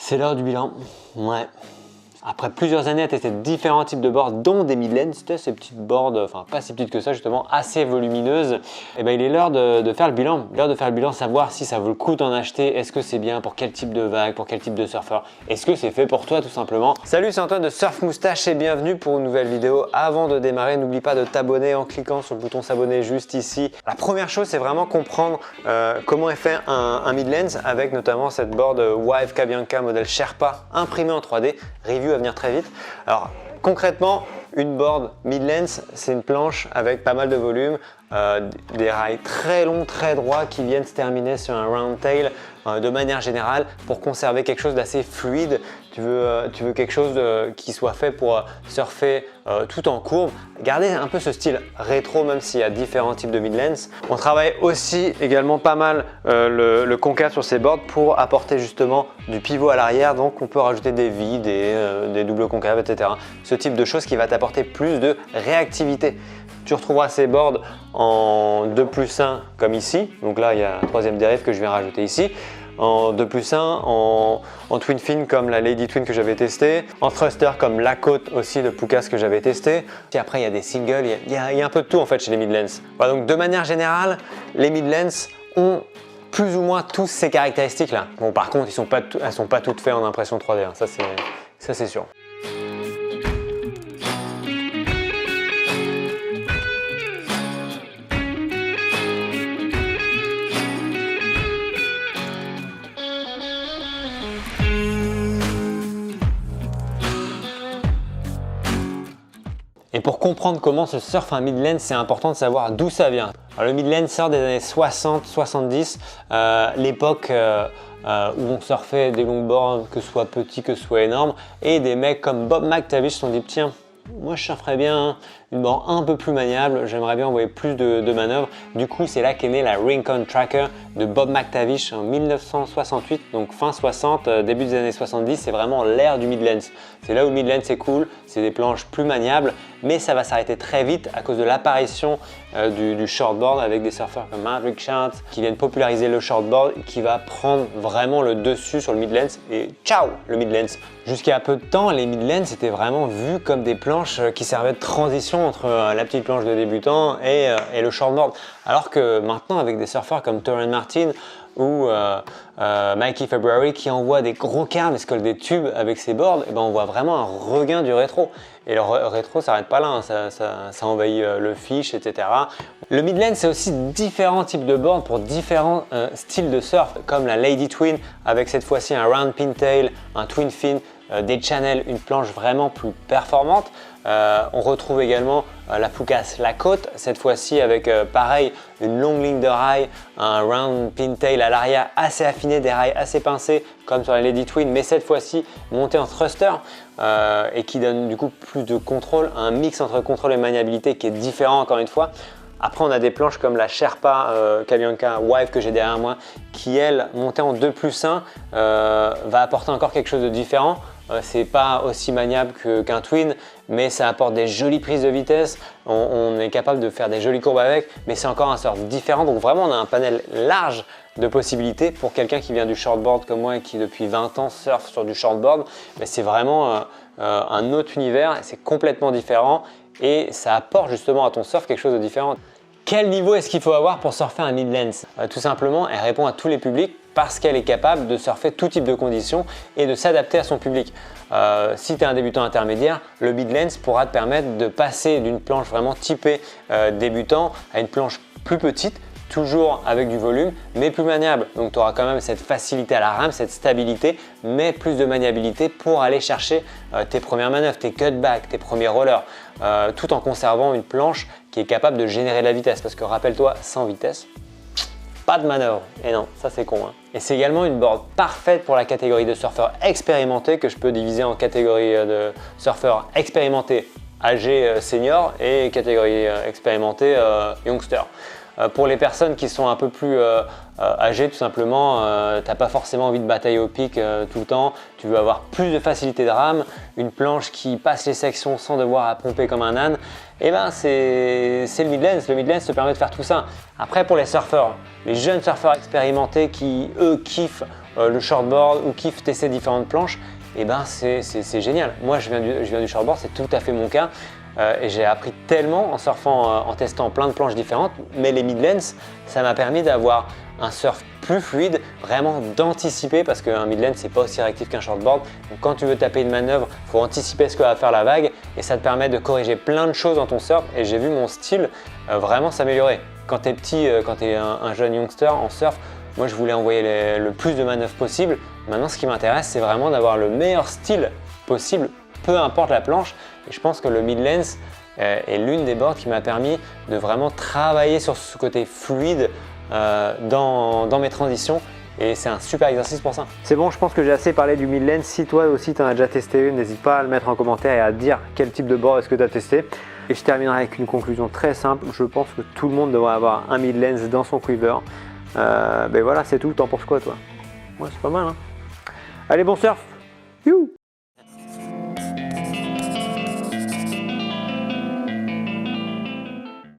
C'est l'heure du bilan. Ouais. Après plusieurs années à tester différents types de boards, dont des Midlands, ces petites boards, enfin pas si petites que ça justement, assez volumineuses, et ben il est l'heure de faire le bilan. L'heure de faire le bilan, savoir si ça vaut le coup d'en acheter, est-ce que c'est bien, pour quel type de vague, pour quel type de surfeur, est-ce que c'est fait pour toi tout simplement. Salut, c'est Antoine de Surf Moustache et bienvenue pour une nouvelle vidéo. Avant de démarrer, n'oublie pas de t'abonner en cliquant sur le bouton s'abonner juste ici. La première chose, c'est vraiment comprendre comment est fait un Midlands avec notamment cette board Wife Cabianca modèle Sherpa imprimée en 3D, review à venir très vite. Alors concrètement, une board Midlands, c'est une planche avec pas mal de volume, des rails très longs, très droits qui viennent se terminer sur un round tail de manière générale pour conserver quelque chose d'assez fluide. Tu veux quelque chose qui soit fait pour surfer tout en courbe, garder un peu ce style rétro même s'il y a différents types de Midlands. On travaille aussi également pas mal le concave sur ces boards pour apporter justement du pivot à l'arrière, donc on peut rajouter des vis, des doubles concaves, etc. Ce type de choses qui va t'apporter plus de réactivité. Tu retrouveras ces boards en 2+1 comme ici, donc là il y a un troisième dérive que je viens rajouter ici, en 2+1, en twin fin comme la Lady Twin que j'avais testé, en thruster comme la côte aussi de Pukas que j'avais testé. Et après il y a des singles, il y a un peu de tout en fait chez les Midlands. Voilà, donc de manière générale, les Midlands ont plus ou moins tous ces caractéristiques là. Bon par contre, elles sont pas toutes faites en impression 3D, hein. Ça c'est sûr. Et pour comprendre comment se surfe un Midland, c'est important de savoir d'où ça vient. Alors, le Midland sort des années 60-70, l'époque où on surfait des longboards, que ce soit petits, que ce soit énormes, et des mecs comme Bob McTavish se sont dit tiens, moi je surferais bien une board un peu plus maniable, j'aimerais bien envoyer plus de manœuvres. Du coup, c'est là qu'est née la Rincon Tracker de Bob McTavish en 1968, donc fin 60, début des années 70, c'est vraiment l'ère du Midlands. C'est là où le Midlands c'est cool, c'est des planches plus maniables, mais ça va s'arrêter très vite à cause de l'apparition du shortboard avec des surfeurs comme Maverick Chance qui viennent populariser le shortboard qui va prendre vraiment le dessus sur le Midlands et ciao le Midlands. Jusqu'à peu de temps, les Midlands étaient vraiment vus comme des planches qui servaient de transition entre la petite planche de débutant et le shortboard. Alors que maintenant, avec des surfeurs comme Torren Martin ou Mikey February qui envoient des gros carnes et se collent des tubes avec ses boards, et ben on voit vraiment un regain du rétro. Et le rétro s'arrête pas là, hein. Ça envahit le fish, etc. Le Midland, c'est aussi différents types de boards pour différents styles de surf, comme la Lady Twin avec cette fois-ci un round pintail, un twin fin, des channels, une planche vraiment plus performante. On retrouve également la Pukas, la côte, cette fois-ci avec pareil une longue ligne de rail, un round pintail à l'arrière assez affiné, des rails assez pincés comme sur la Lady Twin, mais cette fois-ci monté en thruster et qui donne du coup plus de contrôle, un mix entre contrôle et maniabilité qui est différent encore une fois. Après, on a des planches comme la Sherpa Cabianca Wife que j'ai derrière moi qui, elle, montée en 2+1, va apporter encore quelque chose de différent. C'est pas aussi maniable qu'un twin, mais ça apporte des jolies prises de vitesse. On est capable de faire des jolies courbes avec, mais c'est encore un surf différent. Donc vraiment, on a un panel large de possibilités pour quelqu'un qui vient du shortboard comme moi et qui depuis 20 ans surfe sur du shortboard. C'est vraiment un autre univers, c'est complètement différent et ça apporte justement à ton surf quelque chose de différent. Quel niveau est-ce qu'il faut avoir pour surfer un Midlands? Tout simplement, elle répond à tous les publics parce qu'elle est capable de surfer tout type de conditions et de s'adapter à son public. Si tu es un débutant intermédiaire, le Midlands pourra te permettre de passer d'une planche vraiment typée débutant à une planche plus petite, toujours avec du volume, mais plus maniable. Donc tu auras quand même cette facilité à la rame, cette stabilité, mais plus de maniabilité pour aller chercher tes premières manœuvres, tes cutbacks, tes premiers rollers, tout en conservant une planche qui est capable de générer de la vitesse. Parce que rappelle-toi, sans vitesse, pas de manœuvre. Et non, ça c'est con, hein. Et c'est également une board parfaite pour la catégorie de surfeurs expérimentés que je peux diviser en catégorie de surfeurs expérimentés âgés seniors et catégorie expérimentée youngster. Pour les personnes qui sont un peu plus âgées, tout simplement, tu n'as pas forcément envie de batailler au pic tout le temps, tu veux avoir plus de facilité de rame, une planche qui passe les sections sans devoir à pomper comme un âne, et ben c'est le Midlands. Le Midlands te permet de faire tout ça. Après, pour les surfeurs, les jeunes surfeurs expérimentés qui eux kiffent le shortboard ou kiffent tester différentes planches, et ben c'est génial. Moi je viens du shortboard, c'est tout à fait mon cas. Et j'ai appris tellement en surfant, en testant plein de planches différentes, mais les mid-lengths, ça m'a permis d'avoir un surf plus fluide, vraiment d'anticiper, parce qu'un mid-length c'est pas aussi réactif qu'un shortboard. Donc quand tu veux taper une manœuvre, il faut anticiper ce que va faire la vague et ça te permet de corriger plein de choses dans ton surf. Et j'ai vu mon style vraiment s'améliorer. Quand tu es petit, quand tu es un jeune youngster en surf, moi je voulais envoyer le plus de manœuvres possible. Maintenant ce qui m'intéresse, c'est vraiment d'avoir le meilleur style possible, peu importe la planche. Et je pense que le mid-length est l'une des boards qui m'a permis de vraiment travailler sur ce côté fluide dans mes transitions, et c'est un super exercice pour ça. C'est bon, je pense que j'ai assez parlé du mid-length. Si toi aussi tu en as déjà testé une, n'hésite pas à le mettre en commentaire et à dire quel type de board est-ce que tu as testé. Et je terminerai avec une conclusion très simple. Je pense que tout le monde devrait avoir un mid-length dans son quiver. Ben voilà, c'est tout. T'en penses quoi toi? Ouais, c'est pas mal, hein. Allez, bon surf. You.